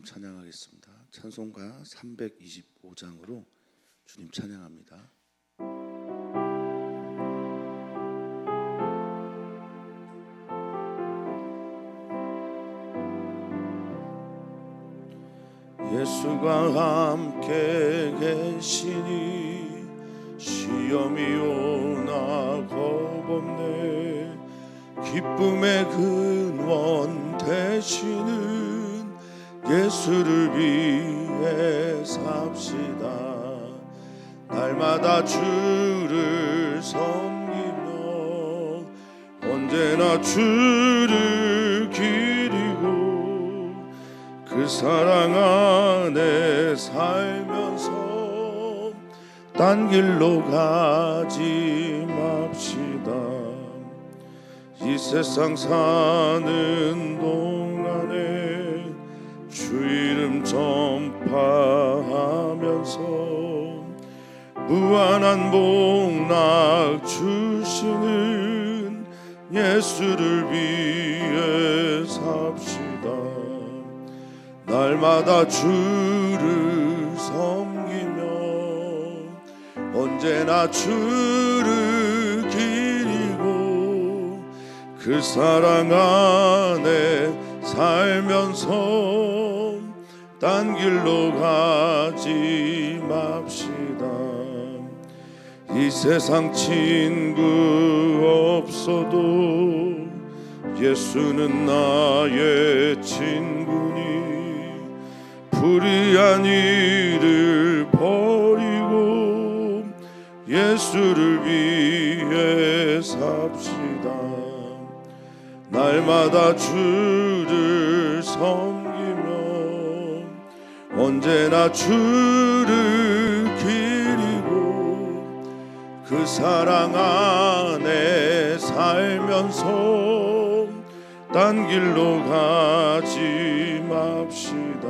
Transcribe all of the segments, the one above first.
찬양하겠습니다. 찬송가 325장으로 주님 찬양합니다. 예수가 함께 계시니 시험이 오나 겁없네. 기쁨의 근원 되시는 예수를 위해 삽시다. 날마다 주를 섬기며 언제나 주를 기리고 그 사랑 안에 살면서 딴 길로 가지 맙시다. 이 세상 사는 동안에 주 이름 전파하면서 무한한 복락 주시는 예수를 위해 삽시다. 날마다 주를 섬기며 언제나 주를 기리고 그 사랑 안에 살면서 딴 길로 가지 맙시다. 이 세상 친구 없어도 예수는 나의 친구니 불의한 일을 버리고 예수를 위해 삽시다. 날마다 주를 섬기며 언제나 주를 기리고 그 사랑 안에 살면서 딴 길로 가지 맙시다.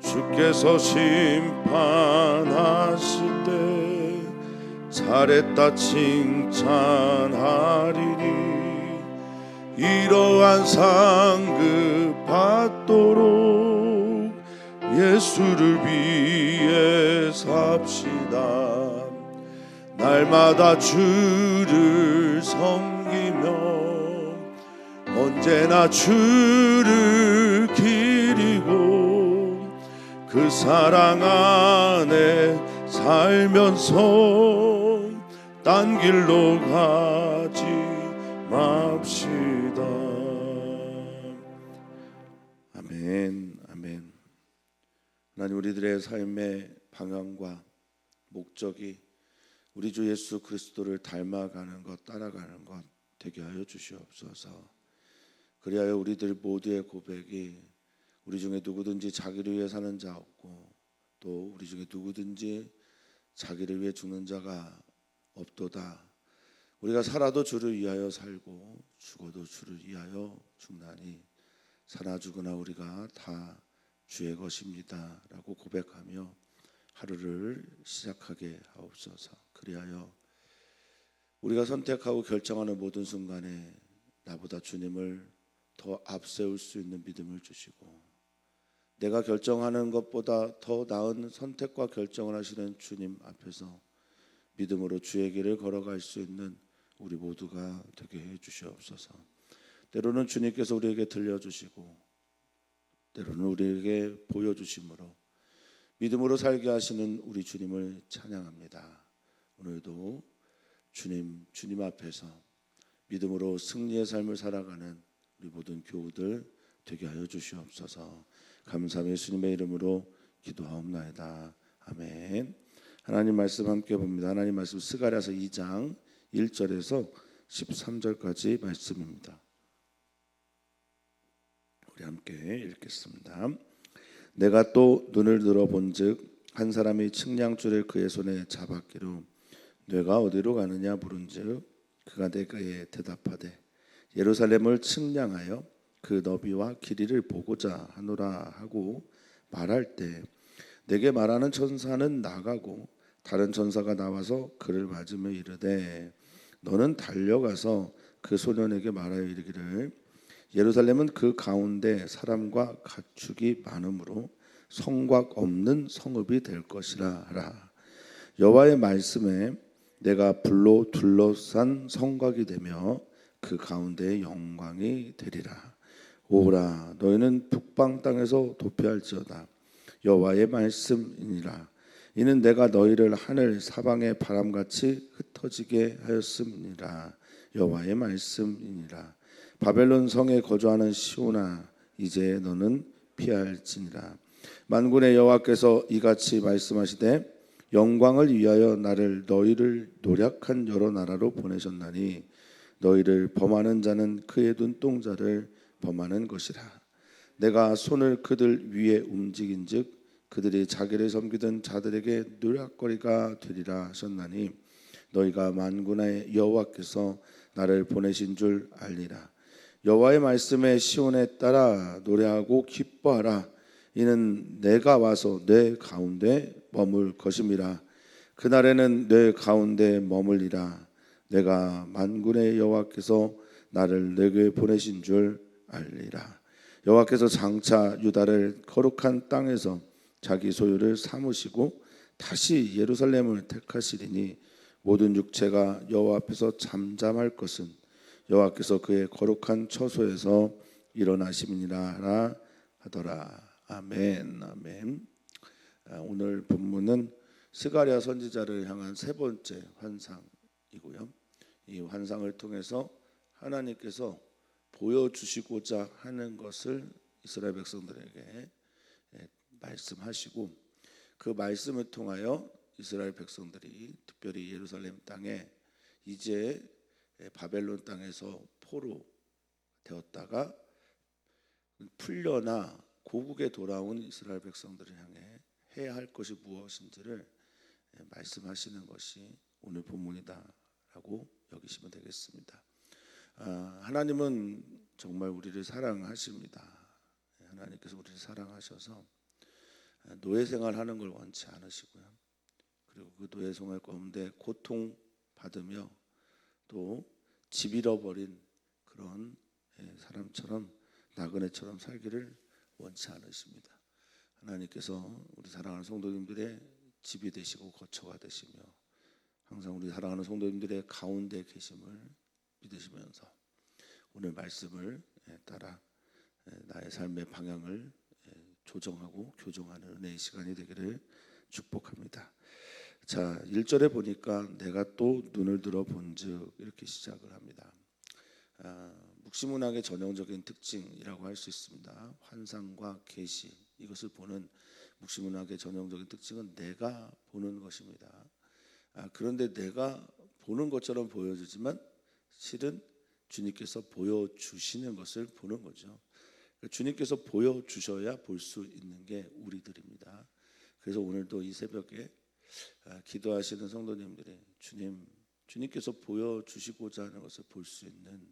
주께서 심판하실 때 잘했다 칭찬하리니 이러한 상급 받도록 예수를 위해 삽시다. 날마다 주를 섬기며 언제나 주를 기리고 그 사랑 안에 살면서 딴 길로 가지 맙시다. 아멘, 아멘. 하나님, 우리들의 삶의 방향과 목적이 우리 주 예수 그리스도를 닮아가는 것, 따라가는 것 되게 하여 주시옵소서. 그리하여 우리들 모두의 고백이 우리 중에 누구든지 자기를 위해 사는 자 없고 또 우리 중에 누구든지 자기를 위해 죽는 자가 없도다. 우리가 살아도 주를 위하여 살고 죽어도 주를 위하여 죽나니 사나 죽으나 우리가 다 주의 것입니다 라고 고백하며 하루를 시작하게 하옵소서. 그리하여 우리가 선택하고 결정하는 모든 순간에 나보다 주님을 더 앞세울 수 있는 믿음을 주시고 내가 결정하는 것보다 더 나은 선택과 결정을 하시는 주님 앞에서 믿음으로 주의 길을 걸어갈 수 있는 우리 모두가 되게 해 주시옵소서. 때로는 주님께서 우리에게 들려주시고 때로는 우리에게 보여주심으로 믿음으로 살게 하시는 우리 주님을 찬양합니다. 오늘도 주님 앞에서 믿음으로 승리의 삶을 살아가는 우리 모든 교우들 되게 하여 주시옵소서. 감사하며 예수님의 이름으로 기도하옵나이다. 아멘. 하나님 말씀 함께 봅니다. 하나님 말씀 스가랴서 2장 1절에서 13절까지 말씀입니다. 우리 함께 읽겠습니다. 내가 또 눈을 들어본즉 한 사람이 측량줄을 그의 손에 잡았기로 뇌가 어디로 가느냐 물은즉 그가 내게 대답하되 예루살렘을 측량하여 그 너비와 길이를 보고자 하노라 하고 말할 때 내게 말하는 천사는 나가고 다른 천사가 나와서 그를 맞으며 이르되 너는 달려가서 그 소년에게 말하여 이르기를 예루살렘은 그 가운데 사람과 가축이 많으므로 성곽 없는 성읍이 될 것이라 하라. 여호와의 말씀에 내가 불로 둘러싼 성곽이 되며 그 가운데 영광이 되리라. 오라 너희는 북방 땅에서 도피할지어다. 여호와의 말씀이니라. 이는 내가 너희를 하늘 사방의 바람같이 흩어지게 하였음이니라. 여호와의 말씀이니라. 바벨론 성에 거주하는 시온아 이제 너는 피할지니라. 만군의 여호와께서 이같이 말씀하시되 영광을 위하여 나를 너희를 노략한 여러 나라로 보내셨나니 너희를 범하는 자는 그의 눈동자를 범하는 것이라. 내가 손을 그들 위에 움직인즉 그들이 자기를 섬기던 자들에게 노략거리가 되리라 하셨나니 너희가 만군의 여호와께서 나를 보내신 줄 알리라. 여호와의 말씀에 시온에 따라 노래하고 기뻐하라. 이는 내가 와서 내 가운데 머물 것임이라. 그날에는 내 가운데 머물리라. 내가 만군의 여호와께서 나를 내게 보내신 줄 알리라. 여호와께서 장차 유다를 거룩한 땅에서 자기 소유를 삼으시고 다시 예루살렘을 택하시리니 모든 육체가 여호와 앞에서 잠잠할 것은 여호와께서 그의 거룩한 처소에서 일어나심이니라 하더라. 아멘. 아멘. 오늘 본문은 스가랴 선지자를 향한 세 번째 환상이고요. 이 환상을 통해서 하나님께서 보여주시고자 하는 것을 이스라엘 백성들에게 말씀하시고 그 말씀을 통하여 이스라엘 백성들이 특별히 예루살렘 땅에 이제 바벨론 땅에서 포로 되었다가 풀려나 고국에 돌아온 이스라엘 백성들을 향해 해야 할 것이 무엇인지를 말씀하시는 것이 오늘 본문이다라고 여기시면 되겠습니다. 하나님은 정말 우리를 사랑하십니다. 하나님께서 우리를 사랑하셔서 노예 생활하는 걸 원치 않으시고요. 그리고 그 노예 생활 가운데 고통 받으며 또 집 잃어버린 그런 사람처럼 나그네처럼 살기를 원치 않으십니다. 하나님께서 우리 사랑하는 성도님들의 집이 되시고 거처가 되시며 항상 우리 사랑하는 성도님들의 가운데 계심을 믿으시면서 오늘 말씀을 따라 나의 삶의 방향을 조정하고 교정하는 은혜의 시간이 되기를 축복합니다. 자, 1절에 보니까 내가 또 눈을 들어 본즉 이렇게 시작을 합니다. 묵시문학의 전형적인 특징이라고 할 수 있습니다. 환상과 계시 이것을 보는 묵시문학의 전형적인 특징은 내가 보는 것입니다. 그런데 내가 보는 것처럼 보여주지만 실은 주님께서 보여주시는 것을 보는 거죠. 주님께서 보여주셔야 볼 수 있는 게 우리들입니다. 그래서 오늘도 이 새벽에 기도하시는 성도님들이 주님께서 보여주시고자 하는 것을 볼 수 있는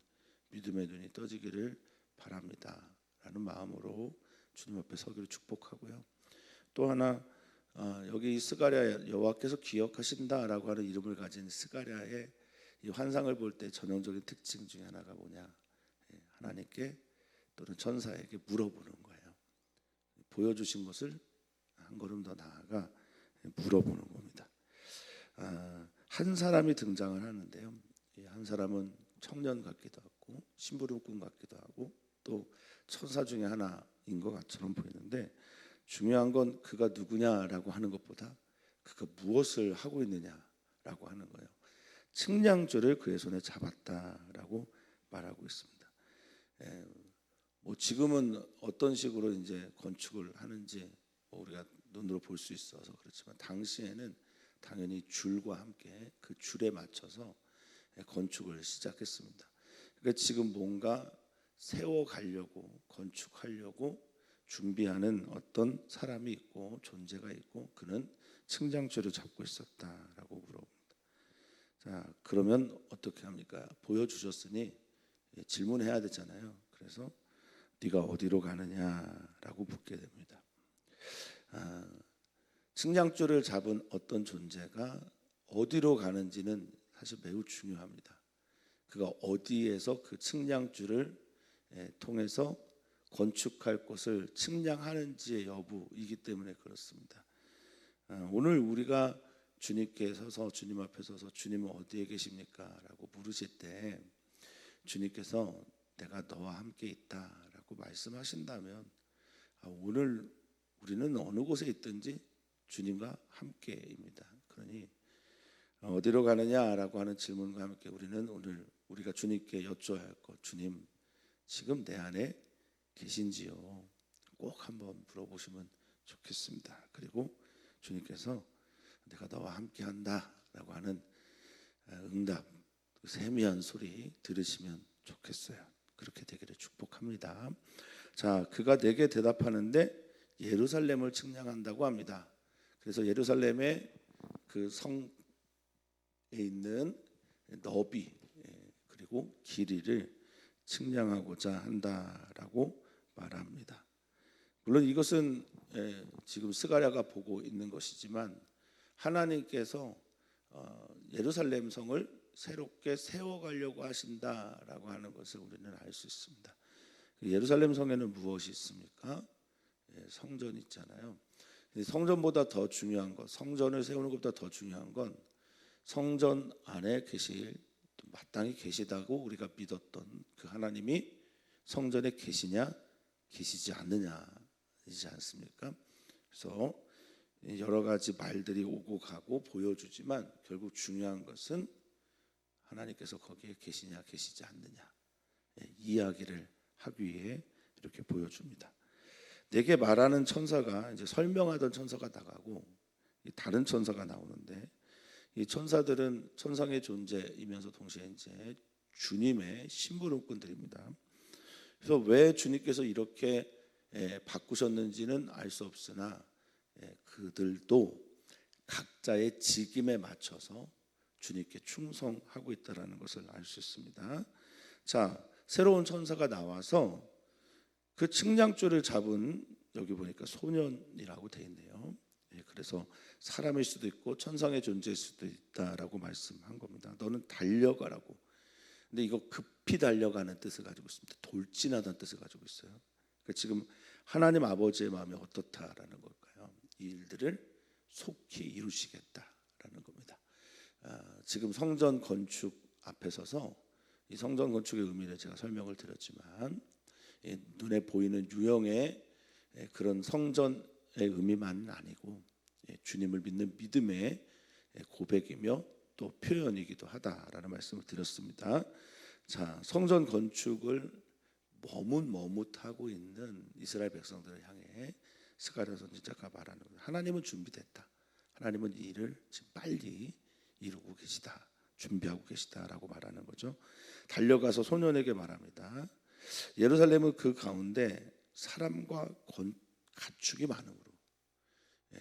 믿음의 눈이 떠지기를 바랍니다 라는 마음으로 주님 앞에 서기를 축복하고요. 또 하나 여기 스가랴 여호와께서 기억하신다라고 하는 이름을 가진 스가랴의 이 환상을 볼 때 전형적인 특징 중에 하나가 뭐냐, 하나님께 또는 천사에게 물어보는 거예요. 보여주신 것을 한 걸음 더 나아가 물어보는 겁니다. 한 사람이 등장을 하는데요. 한 사람은 청년 같기도 하고 심부름꾼 같기도 하고 또 천사 중에 하나인 것처럼 보이는데 중요한 건 그가 누구냐라고 하는 것보다 그가 무엇을 하고 있느냐라고 하는 거예요. 측량줄을 그의 손에 잡았다라고 말하고 있습니다. 뭐 지금은 어떤 식으로 이제 건축을 하는지 우리가 눈으로 볼 수 있어서 그렇지만 당시에는 당연히 줄과 함께 그 줄에 맞춰서 건축을 시작했습니다. 그러니까 지금 뭔가 세워가려고 건축하려고 준비하는 어떤 사람이 있고 존재가 있고 그는 측량줄을 잡고 있었다라고 물어봅니다. 자, 그러면 어떻게 합니까? 보여주셨으니 질문해야 되잖아요. 그래서 네가 어디로 가느냐라고 묻게 됩니다. 측량줄을 잡은 어떤 존재가 어디로 가는지는 사실 매우 중요합니다. 그가 어디에서 그 측량줄을 통해서 건축할 것을 측량하는지의 여부이기 때문에 그렇습니다. 오늘 우리가 주님께 서서 주님 앞에 서서 주님은 어디에 계십니까? 라고 물으실 때 주님께서 내가 너와 함께 있다라고 말씀하신다면 오늘 우리는 어느 곳에 있든지 주님과 함께입니다. 그러니 어디로 가느냐라고 하는 질문과 함께 우리는 오늘 우리가 주님께 여쭤야 할 것, 주님 지금 내 안에 계신지요? 꼭 한번 물어보시면 좋겠습니다. 그리고 주님께서 내가 너와 함께한다라고 하는 응답, 세미한 소리 들으시면 좋겠어요. 그렇게 되기를 축복합니다. 자, 그가 내게 대답하는데 예루살렘을 측량한다고 합니다. 그래서 예루살렘의 그 성에 있는 너비 그리고 길이를 측량하고자 한다라고 말합니다. 물론 이것은 지금 스가랴가 보고 있는 것이지만 하나님께서 예루살렘 성을 새롭게 세워가려고 하신다라고 하는 것을 우리는 알 수 있습니다. 예루살렘 성에는 무엇이 있습니까? 성전이 있잖아요. 성전보다 더 중요한 것, 성전을 세우는 것보다 더 중요한 건 성전 안에 마땅히 계시다고 우리가 믿었던 그 하나님이 성전에 계시냐 계시지 않느냐이지 않습니까? 그래서 여러 가지 말들이 오고 가고 보여주지만 결국 중요한 것은 하나님께서 거기에 계시냐 계시지 않느냐 이야기를 하기 위해 이렇게 보여줍니다. 내게 말하는 천사가 이제 설명하던 천사가 나가고 다른 천사가 나오는데 이 천사들은 천상의 존재이면서 동시에 이제 주님의 심부름꾼들입니다. 그래서 왜 주님께서 이렇게 바꾸셨는지는 알 수 없으나 그들도 각자의 직임에 맞춰서 주님께 충성하고 있다는 것을 알 수 있습니다. 자, 새로운 천사가 나와서 그 측량줄을 잡은 여기 보니까 소년이라고 되어 있네요. 그래서 사람일 수도 있고 천상의 존재일 수도 있다라고 말씀한 겁니다. 너는 달려가라고. 근데 이거 급히 달려가는 뜻을 가지고 있습니다. 돌진하다는 뜻을 가지고 있어요. 그러니까 지금 하나님 아버지의 마음이 어떻다라는 걸까요? 이 일들을 속히 이루시겠다라는 겁니다. 지금 성전 건축 앞에 서서 이 성전 건축의 의미를 제가 설명을 드렸지만 눈에 보이는 유형의 그런 성전의 의미만은 아니고 주님을 믿는 믿음의 고백이며 또 표현이기도 하다라는 말씀을 드렸습니다. 자, 성전 건축을 머뭇머뭇하고 있는 이스라엘 백성들을 향해 스가랴 선지자가 말하는 거예요. 하나님은 준비됐다. 하나님은 이 일을 지금 빨리 이루고 계시다. 준비하고 계시다라고 말하는 거죠. 달려가서 소년에게 말합니다. 예루살렘은 그 가운데 사람과 가축이 많으므로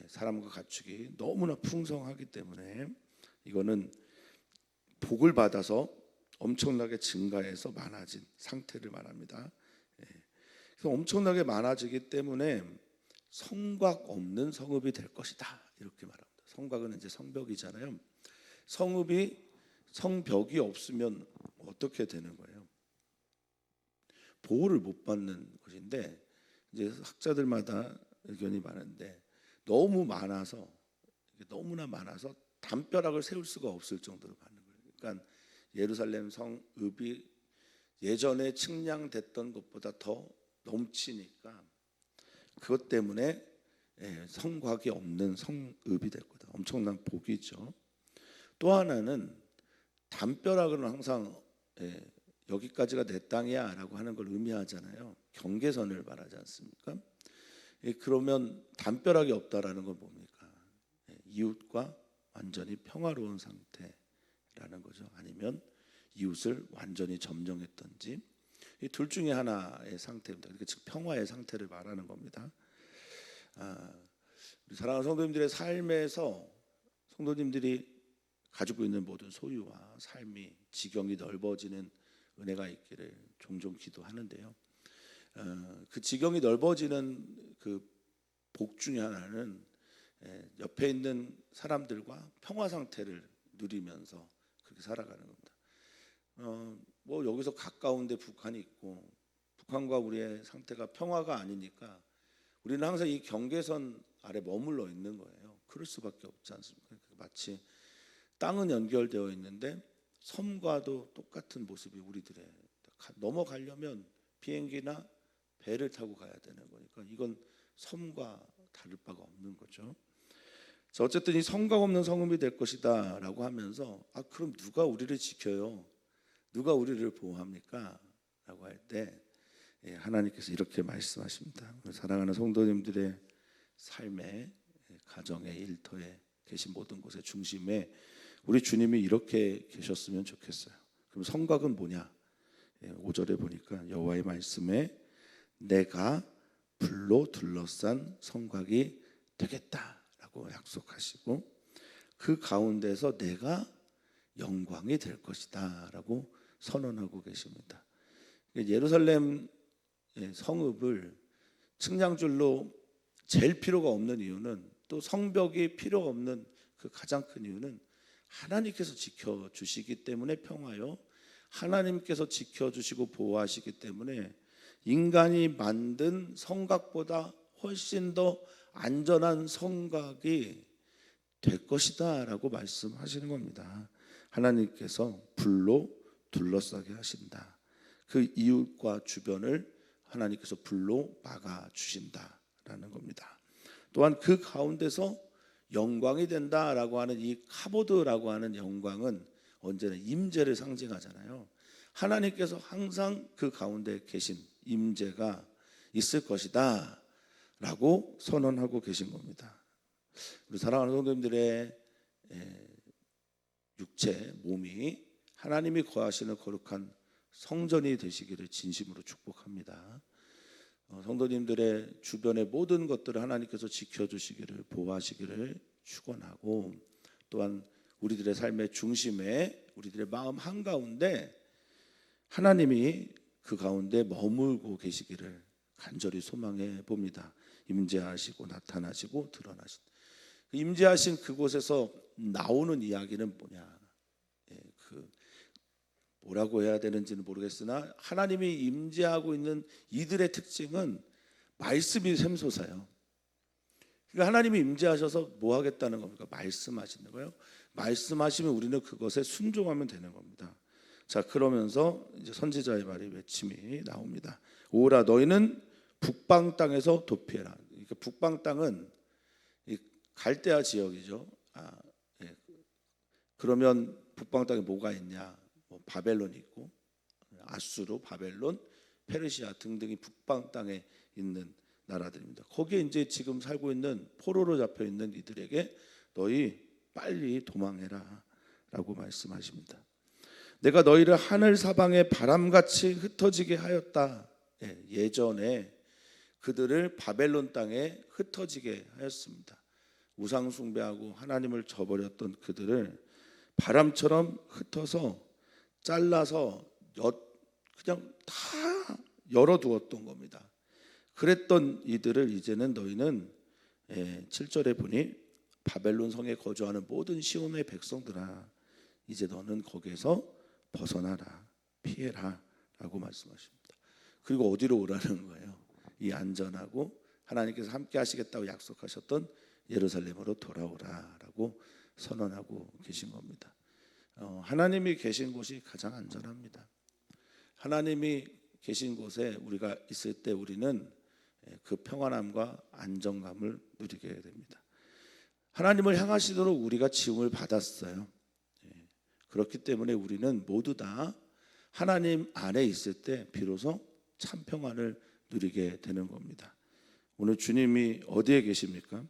사람과 가축이 너무나 풍성하기 때문에 이거는 복을 받아서 엄청나게 증가해서 많아진 상태를 말합니다. 그래서 엄청나게 많아지기 때문에 성곽 없는 성읍이 될 것이다 이렇게 말합니다. 성곽은 이제 성벽이잖아요. 성벽이 없으면 어떻게 되는 거예요? 보호를 못 받는 것인데 이제 학자들마다 의견이 많은데 너무나 많아서 담벼락을 세울 수가 없을 정도로 많은 거예요. 그러니까 예루살렘 성읍이 예전에 측량됐던 것보다 더 넘치니까 그것 때문에 성곽이 없는 성읍이 될 거다. 엄청난 복이죠. 또 하나는 담벼락은 항상 여기까지가 내 땅이야 라고 하는 걸 의미하잖아요. 경계선을 말하지 않습니까? 그러면 담벼락이 없다라는 건 뭡니까? 이웃과 완전히 평화로운 상태라는 거죠. 아니면 이웃을 완전히 점령했던지 이 둘 중에 하나의 상태입니다. 그러니까 즉 평화의 상태를 말하는 겁니다. 우리 사랑하는 성도님들의 삶에서 성도님들이 가지고 있는 모든 소유와 삶이 지경이 넓어지는 은혜가 있기를 종종 기도하는데요. 그 지경이 넓어지는 그 복 중에 하나는 옆에 있는 사람들과 평화 상태를 누리면서 그렇게 살아가는 겁니다. 뭐 여기서 가까운데 북한이 있고 북한과 우리의 상태가 평화가 아니니까 우리는 항상 이 경계선 아래 머물러 있는 거예요. 그럴 수밖에 없지 않습니까? 마치 땅은 연결되어 있는데 섬과도 똑같은 모습이 우리들의, 넘어가려면 비행기나 배를 타고 가야 되는 거니까 이건 섬과 다를 바가 없는 거죠. 자, 어쨌든 이 성곽 없는 성읍이 될 것이다 라고 하면서 그럼 누가 우리를 지켜요? 누가 우리를 보호합니까? 라고 할 때 하나님께서 이렇게 말씀하십니다. 사랑하는 성도님들의 삶에, 가정에, 일터에 계신 모든 곳의 중심에 우리 주님이 이렇게 계셨으면 좋겠어요. 그럼 성곽은 뭐냐? 5절에 보니까 여호와의 말씀에 내가 불로 둘러싼 성곽이 되겠다라고 약속하시고 그 가운데서 내가 영광이 될 것이다라고 선언하고 계십니다. 예루살렘 성읍을 측량줄로 잴 필요가 없는 이유는, 또 성벽이 필요가 없는 그 가장 큰 이유는 하나님께서 지켜주시기 때문에 평화요, 하나님께서 지켜주시고 보호하시기 때문에 인간이 만든 성곽보다 훨씬 더 안전한 성곽이 될 것이다 라고 말씀하시는 겁니다. 하나님께서 불로 둘러싸게 하신다. 그 이웃과 주변을 하나님께서 불로 막아주신다라는 겁니다. 또한 그 가운데서 영광이 된다라고 하는 이 카보드라고 하는 영광은 언제나 임재를 상징하잖아요. 하나님께서 항상 그 가운데 계신 임재가 있을 것이다 라고 선언하고 계신 겁니다. 우리 사랑하는 성도님들의 육체, 몸이 하나님이 거하시는 거룩한 성전이 되시기를 진심으로 축복합니다. 성도님들의 주변의 모든 것들을 하나님께서 지켜주시기를, 보호하시기를 축원하고, 또한 우리들의 삶의 중심에, 우리들의 마음 한가운데 하나님이 그 가운데 머물고 계시기를 간절히 소망해 봅니다. 임재하시고 나타나시고 드러나신, 임재하신 그곳에서 나오는 이야기는 뭐냐? 뭐라고 해야 되는지는 모르겠으나 하나님이 임재하고 있는 이들의 특징은 말씀이 샘솟아요. 그러니까 하나님이 임재하셔서 뭐 하겠다는 겁니까? 말씀하시는 거예요. 말씀하시면 우리는 그것에 순종하면 되는 겁니다. 자, 그러면서 이제 선지자의 말이, 외침이 나옵니다. 오라 너희는 북방 땅에서 도피해라. 그러니까 북방 땅은 이 갈대아 지역이죠. 그러면 북방 땅에 뭐가 있냐? 바벨론이 있고, 아수르, 바벨론, 페르시아 등등이 북방 땅에 있는 나라들입니다. 거기에 이제 지금 살고 있는, 포로로 잡혀 있는 이들에게 너희 빨리 도망해라 라고 말씀하십니다. 내가 너희를 하늘 사방에 바람같이 흩어지게 하였다. 예전에 그들을 바벨론 땅에 흩어지게 하였습니다. 우상 숭배하고 하나님을 저버렸던 그들을 바람처럼 흩어서 잘라서 그냥 다 열어두었던 겁니다. 그랬던 이들을 이제는 너희는 7절에 보니 바벨론 성에 거주하는 모든 시온의 백성들아, 이제 너는 거기에서 벗어나라, 피해라 라고 말씀하십니다. 그리고 어디로 오라는 거예요? 이 안전하고 하나님께서 함께 하시겠다고 약속하셨던 예루살렘으로 돌아오라 라고 선언하고 계신 겁니다. 하나님이 계신 곳이 가장 안전합니다. 하나님이 계신 곳에 우리가 있을 때 우리는 그 평안함과 안정감을 누리게 됩니다. 하나님을 향하시도록 우리가 지음을 받았어요. 그렇기 때문에 우리는 모두 다 하나님 안에 있을 때 비로소 참 평안을 누리게 되는 겁니다. 오늘 주님이 어디에 계십니까?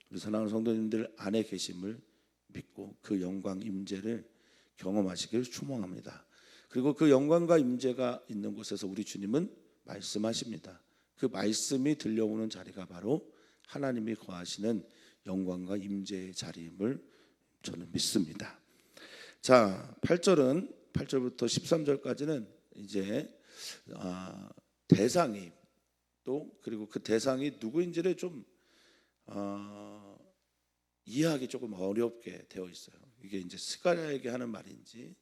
우리 사랑하는 성도님들 안에 계심을 믿고 그 영광 임재를 경험하시기를 축원합니다. 그리고 그 영광과 임재가 있는 곳에서 우리 주님은 말씀하십니다. 그 말씀이 들려오는 자리가 바로 하나님이 거하시는 영광과 임재의 자리임을 저는 믿습니다. 자, 8절부터 13절까지는 이제 대상이, 또 그리고 그 대상이 누구인지를 좀 이해하기 조금 어렵게 되어 있어요. 이게 이제 스가랴에게 하는 말인지,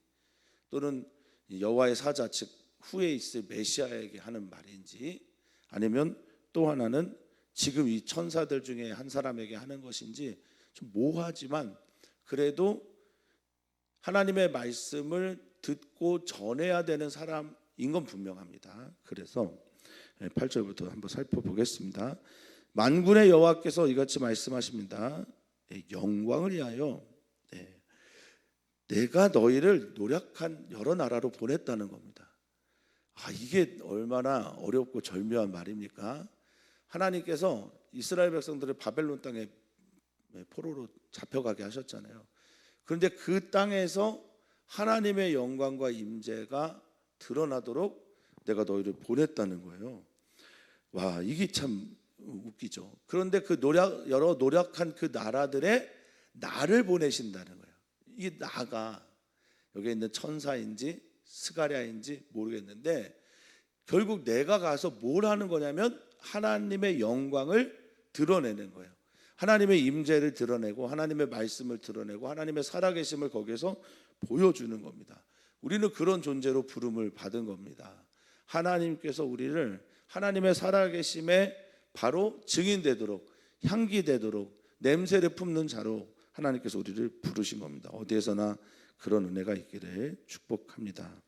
또는 여호와의 사자 즉 후에 있을 메시아에게 하는 말인지, 아니면 또 하나는 지금 이 천사들 중에 한 사람에게 하는 것인지 좀 모호하지만, 그래도 하나님의 말씀을 듣고 전해야 되는 사람인 건 분명합니다. 그래서 8절부터 한번 살펴보겠습니다. 만군의 여호와께서 이같이 말씀하십니다. 영광을 위하여 내가 너희를 노력한 여러 나라로 보냈다는 겁니다. 이게 얼마나 어렵고 절묘한 말입니까? 하나님께서 이스라엘 백성들을 바벨론 땅에 포로로 잡혀가게 하셨잖아요. 그런데 그 땅에서 하나님의 영광과 임재가 드러나도록 내가 너희를 보냈다는 거예요. 와, 이게 참 웃기죠. 그런데 그 여러 노력한 그 나라들에 나를 보내신다는 거예요. 이게 나가 여기 있는 천사인지 스가랴인지 모르겠는데, 결국 내가 가서 뭘 하는 거냐면 하나님의 영광을 드러내는 거예요. 하나님의 임재를 드러내고 하나님의 말씀을 드러내고 하나님의 살아계심을 거기에서 보여주는 겁니다. 우리는 그런 존재로 부름을 받은 겁니다. 하나님께서 우리를 하나님의 살아계심에 바로 증인되도록, 향기되도록, 냄새를 품는 자로 하나님께서 우리를 부르신 겁니다. 어디에서나 그런 은혜가 있기를 축복합니다.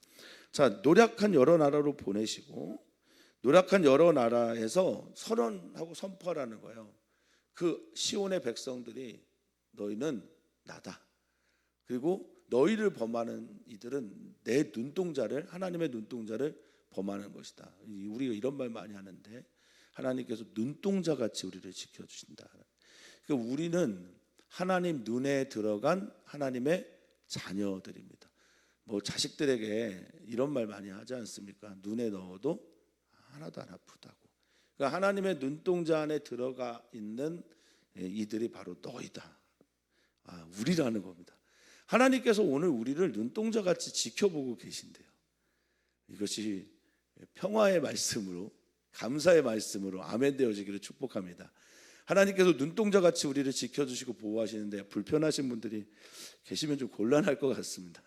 자, 노력한 여러 나라로 보내시고, 노력한 여러 나라에서 선언하고 선포하라는 거예요. 그 시온의 백성들이 너희는 나다. 그리고 너희를 범하는 이들은 내 눈동자를, 하나님의 눈동자를 범하는 것이다. 우리가 이런 말 많이 하는데 하나님께서 눈동자같이 우리를 지켜주신다. 그러니까 우리는 하나님 눈에 들어간 하나님의 자녀들입니다. 뭐 자식들에게 이런 말 많이 하지 않습니까? 눈에 넣어도 하나도 안 아프다고. 그러니까 하나님의 눈동자 안에 들어가 있는 이들이 바로 너희다. 우리라는 겁니다. 하나님께서 오늘 우리를 눈동자같이 지켜보고 계신대요. 이것이 평화의 말씀으로, 감사의 말씀으로 아멘 되어지기를 축복합니다. 하나님께서 눈동자같이 우리를 지켜주시고 보호하시는데 불편하신 분들이 계시면 좀 곤란할 것 같습니다.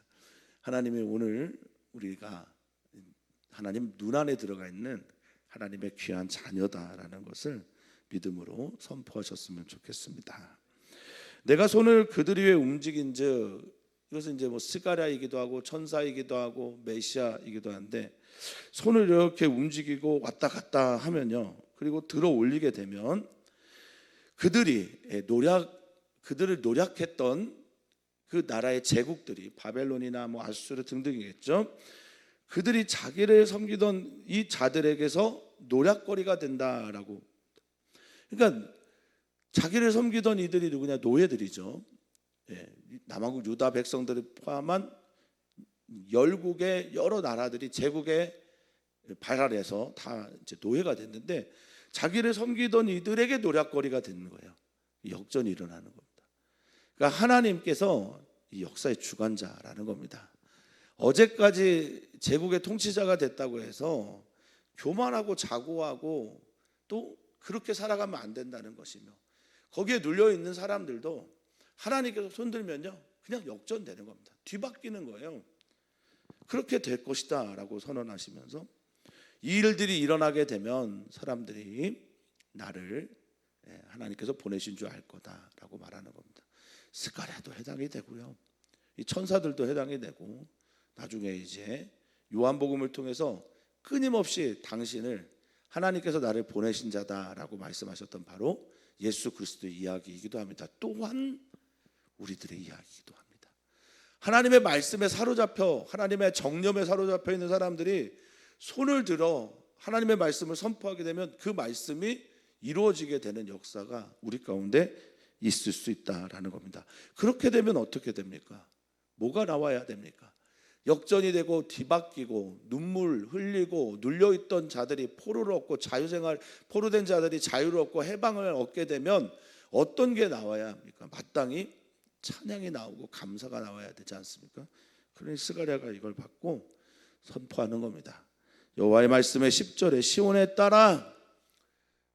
하나님이 오늘 우리가 하나님 눈 안에 들어가 있는 하나님의 귀한 자녀다라는 것을 믿음으로 선포하셨으면 좋겠습니다. 내가 손을 그들 위에 움직인즉, 이것은 이제 뭐 스가랴이기도 하고 천사이기도 하고 메시아이기도 한데, 손을 이렇게 움직이고 왔다 갔다 하면요, 그리고 들어 올리게 되면 그들을 노력했던 그 나라의 제국들이 바벨론이나 뭐 아수르 등등이겠죠. 그들이 자기를 섬기던 이 자들에게서 노략거리가 된다라고. 그러니까 자기를 섬기던 이들이 누구냐? 노예들이죠. 남왕국 유다 백성들을 포함한 열국의 여러 나라들이 제국의 발 아래에서 다 이제 노예가 됐는데, 자기를 섬기던 이들에게 노략거리가 되는 거예요. 역전이 일어나는 겁니다. 그러니까 하나님께서 이 역사의 주관자라는 겁니다. 어제까지 제국의 통치자가 됐다고 해서 교만하고 자고하고 또 그렇게 살아가면 안 된다는 것이며, 거기에 눌려 있는 사람들도 하나님께서 손들면요 그냥 역전되는 겁니다. 뒤바뀌는 거예요. 그렇게 될 것이다 라고 선언하시면서, 이 일들이 일어나게 되면 사람들이 나를 하나님께서 보내신 줄 알 거다라고 말하는 겁니다. 스가랴도 해당이 되고요, 이 천사들도 해당이 되고, 나중에 이제 요한복음을 통해서 끊임없이 당신을 하나님께서 나를 보내신 자다라고 말씀하셨던 바로 예수 그리스도의 이야기이기도 합니다. 또한 우리들의 이야기이기도 합니다. 하나님의 말씀에 사로잡혀, 하나님의 정념에 사로잡혀 있는 사람들이 손을 들어 하나님의 말씀을 선포하게 되면 그 말씀이 이루어지게 되는 역사가 우리 가운데 있을 수 있다라는 겁니다. 그렇게 되면 어떻게 됩니까? 뭐가 나와야 됩니까? 역전이 되고 뒤바뀌고 눈물 흘리고 눌려있던 자들이 포로를 얻고 포로된 자들이 자유를 얻고 해방을 얻게 되면 어떤 게 나와야 합니까? 마땅히 찬양이 나오고 감사가 나와야 되지 않습니까? 그러니 스가랴가 이걸 받고 선포하는 겁니다. 여호와의 말씀의 10절에 시온에 따라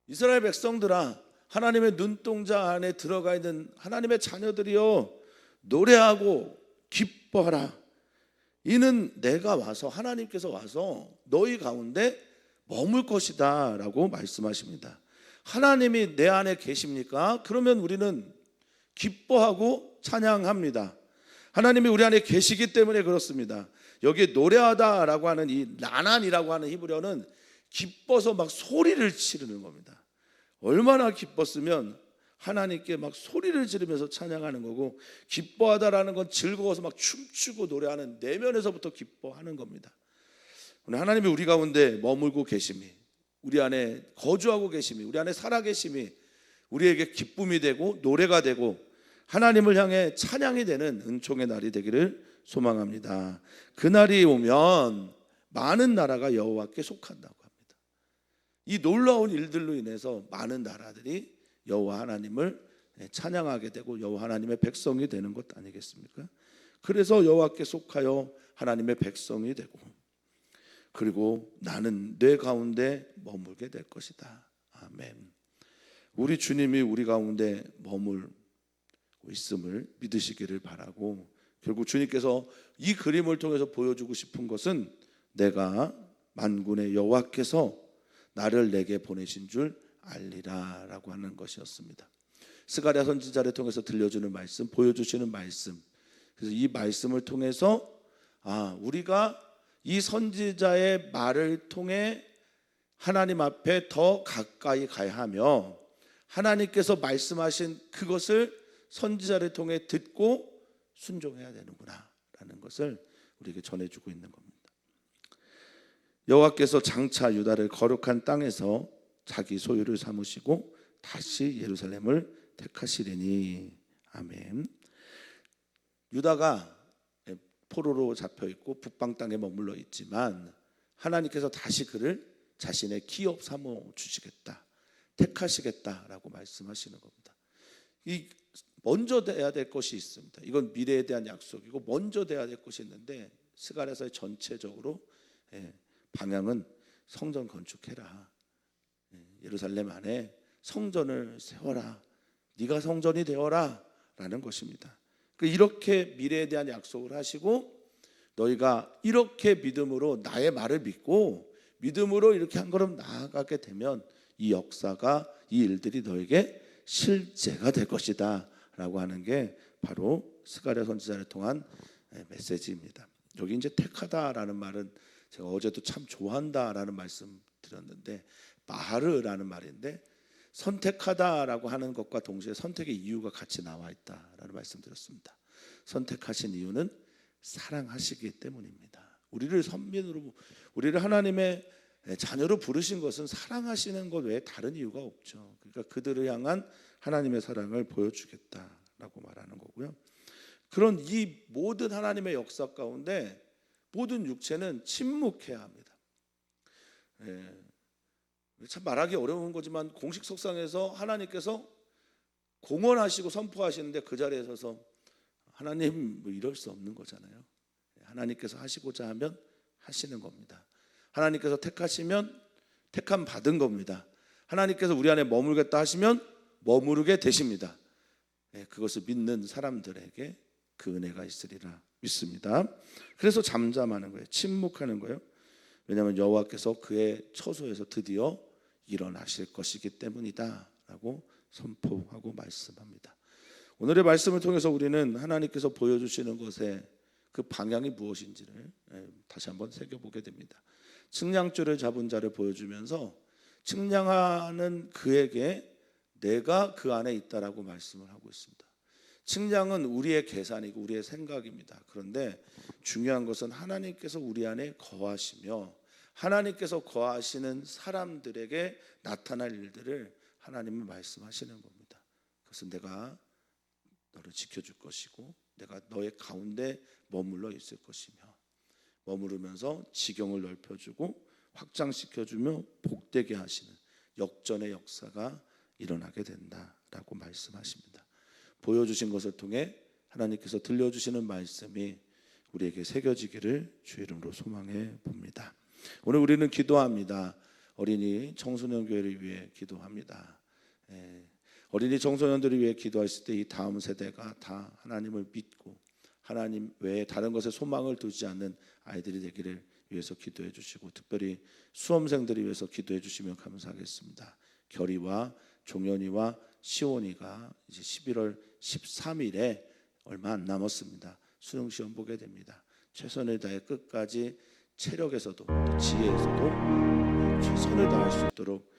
이스라엘 백성들아, 하나님의 눈동자 안에 들어가 있는 하나님의 자녀들이여, 노래하고 기뻐하라. 이는 내가 와서 하나님께서 와서 너희 가운데 머물 것이다 라고 말씀하십니다. 하나님이 내 안에 계십니까? 그러면 우리는 기뻐하고 찬양합니다. 하나님이 우리 안에 계시기 때문에 그렇습니다. 여기 노래하다라고 하는 이 라난이라고 하는 히브리어는 기뻐서 막 소리를 지르는 겁니다. 얼마나 기뻤으면 하나님께 막 소리를 지르면서 찬양하는 거고, 기뻐하다라는 건 즐거워서 막 춤추고 노래하는 내면에서부터 기뻐하는 겁니다. 오늘 하나님이 우리 가운데 머물고 계심이, 우리 안에 거주하고 계심이, 우리 안에 살아 계심이 우리에게 기쁨이 되고 노래가 되고 하나님을 향해 찬양이 되는 은총의 날이 되기를 소망합니다. 그날이 오면 많은 나라가 여호와께 속한다고 합니다. 이 놀라운 일들로 인해서 많은 나라들이 여호와 하나님을 찬양하게 되고 여호와 하나님의 백성이 되는 것 아니겠습니까? 그래서 여호와께 속하여 하나님의 백성이 되고, 그리고 나는 내 가운데 머물게 될 것이다. 아멘. 우리 주님이 우리 가운데 머물고 있음을 믿으시기를 바라고, 결국 주님께서 이 그림을 통해서 보여주고 싶은 것은 내가 만군의 여호와께서 나를 내게 보내신 줄 알리라 라고 하는 것이었습니다. 스가랴 선지자를 통해서 들려주는 말씀, 보여주시는 말씀, 그래서 이 말씀을 통해서 우리가 이 선지자의 말을 통해 하나님 앞에 더 가까이 가야 하며, 하나님께서 말씀하신 그것을 선지자를 통해 듣고 순종해야 되는구나 라는 것을 우리에게 전해주고 있는 겁니다. 여호와께서 장차 유다를 거룩한 땅에서 자기 소유를 삼으시고 다시 예루살렘을 택하시리니. 아멘. 유다가 포로로 잡혀 있고 북방 땅에 머물러 있지만 하나님께서 다시 그를 자신의 기업 삼어 주시겠다, 택하시겠다라고 말씀하시는 겁니다. 이 먼저 돼야 될 것이 있습니다. 이건 미래에 대한 약속이고 먼저 돼야 될 것이 있는데, 스가랴서의 전체적으로 방향은 성전 건축해라, 예루살렘 안에 성전을 세워라, 네가 성전이 되어라 라는 것입니다. 이렇게 미래에 대한 약속을 하시고, 너희가 이렇게 믿음으로 나의 말을 믿고 믿음으로 이렇게 한 걸음 나아가게 되면 이 역사가, 이 일들이 너에게 실제가 될 것이다 라고 하는 게 바로 스가랴 선지자를 통한 메시지입니다. 여기 이제 택하다라는 말은 제가 어제도 참 좋아한다라는 말씀 드렸는데, 마하르라는 말인데 선택하다라고 하는 것과 동시에 선택의 이유가 같이 나와 있다라는 말씀 드렸습니다. 선택하신 이유는 사랑하시기 때문입니다. 우리를 선민으로, 우리를 하나님의 자녀로 부르신 것은 사랑하시는 것 외에 다른 이유가 없죠. 그러니까 그들을 향한 하나님의 사랑을 보여주겠다라고 말하는 거고요. 그런 이 모든 하나님의 역사 가운데 모든 육체는 침묵해야 합니다. 참 말하기 어려운 거지만 공식 석상에서 하나님께서 공언하시고 선포하시는데 그 자리에 서서 하나님 뭐 이럴 수 없는 거잖아요. 하나님께서 하시고자 하면 하시는 겁니다. 하나님께서 택하시면 택함 받은 겁니다. 하나님께서 우리 안에 머물겠다 하시면 머무르게 되십니다. 그것을 믿는 사람들에게 그 은혜가 있으리라 믿습니다. 그래서 잠잠하는 거예요. 침묵하는 거예요. 왜냐하면 여호와께서 그의 처소에서 드디어 일어나실 것이기 때문이다 라고 선포하고 말씀합니다. 오늘의 말씀을 통해서 우리는 하나님께서 보여주시는 것의 그 방향이 무엇인지를 다시 한번 새겨보게 됩니다. 측량줄을 잡은 자를 보여주면서 측량하는 그에게 내가 그 안에 있다라고 말씀을 하고 있습니다. 측량은 우리의 계산이고 우리의 생각입니다. 그런데 중요한 것은 하나님께서 우리 안에 거하시며 하나님께서 거하시는 사람들에게 나타날 일들을 하나님은 말씀하시는 겁니다. 그것은 내가 너를 지켜줄 것이고 내가 너의 가운데 머물러 있을 것이며, 머무르면서 지경을 넓혀주고 확장시켜주며 복되게 하시는 역전의 역사가 일어나게 된다라고 말씀하십니다. 보여주신 것을 통해 하나님께서 들려주시는 말씀이 우리에게 새겨지기를 주의 이름으로 소망해 봅니다. 오늘 우리는 기도합니다. 어린이 청소년 교회를 위해 기도합니다. 어린이 청소년들을 위해 기도했을 때 이 다음 세대가 다 하나님을 믿고 하나님 외에 다른 것에 소망을 두지 않는 아이들이 되기를 위해서 기도해 주시고, 특별히 수험생들을 위해서 기도해 주시면 감사하겠습니다. 결이와 종현이와 시온이가 이제 11월 13일에 얼마 안 남았습니다. 수능 시험 보게 됩니다. 최선을 다해 끝까지 체력에서도 또 지혜에서도 최선을 다할 수 있도록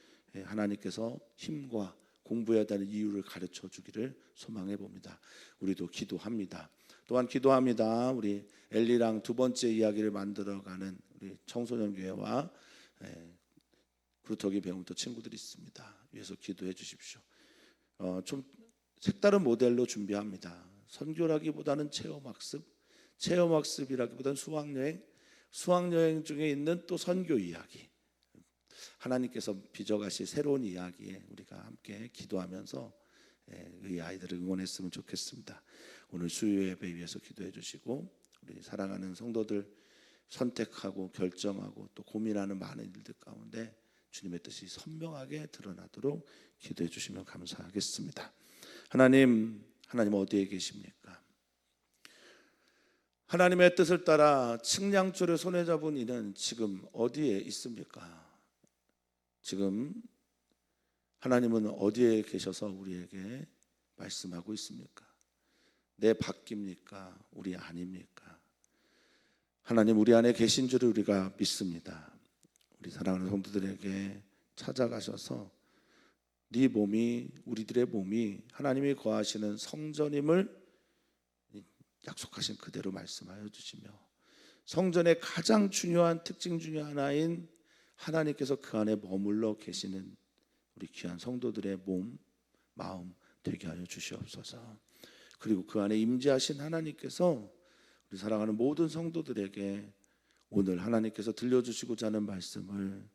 하나님께서 힘과 공부해야 되는 이유를 가르쳐 주기를 소망해 봅니다. 우리도 기도합니다. 또한 기도합니다. 우리 엘리랑 두 번째 이야기를 만들어가는 우리 청소년 교회와 그루터기 배움터 친구들이 있습니다. 위해서 기도해 주십시오. 좀 색다른 모델로 준비합니다. 선교라기보다는 체험학습이라기보다는 수학여행 중에 있는 또 선교 이야기, 하나님께서 빚어가실 새로운 이야기에 우리가 함께 기도하면서 이 아이들을 응원했으면 좋겠습니다. 오늘 수요 예배 위해서 기도해 주시고, 우리 사랑하는 성도들 선택하고 결정하고 또 고민하는 많은 일들 가운데 주님의 뜻이 선명하게 드러나도록 기도해 주시면 감사하겠습니다. 하나님 어디에 계십니까? 하나님의 뜻을 따라 측량줄을 손에 잡은 이는 지금 어디에 있습니까? 지금 하나님은 어디에 계셔서 우리에게 말씀하고 있습니까? 내 밖입니까? 우리 아닙니까? 하나님 우리 안에 계신 줄을 우리가 믿습니다. 우리 사랑하는 성도들에게 찾아가셔서 네 몸이, 우리들의 몸이 하나님이 거하시는 성전임을 약속하신 그대로 말씀하여 주시며, 성전의 가장 중요한 특징 중에 하나인 하나님께서 그 안에 머물러 계시는 우리 귀한 성도들의 몸, 마음 되게 하여 주시옵소서. 그리고 그 안에 임재하신 하나님께서 우리 사랑하는 모든 성도들에게 오늘 하나님께서 들려주시고자 하는 말씀을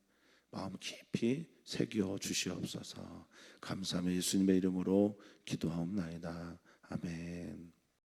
마음 깊이 새겨 주시옵소서. 감사하며 예수님의 이름으로 기도하옵나이다. 아멘.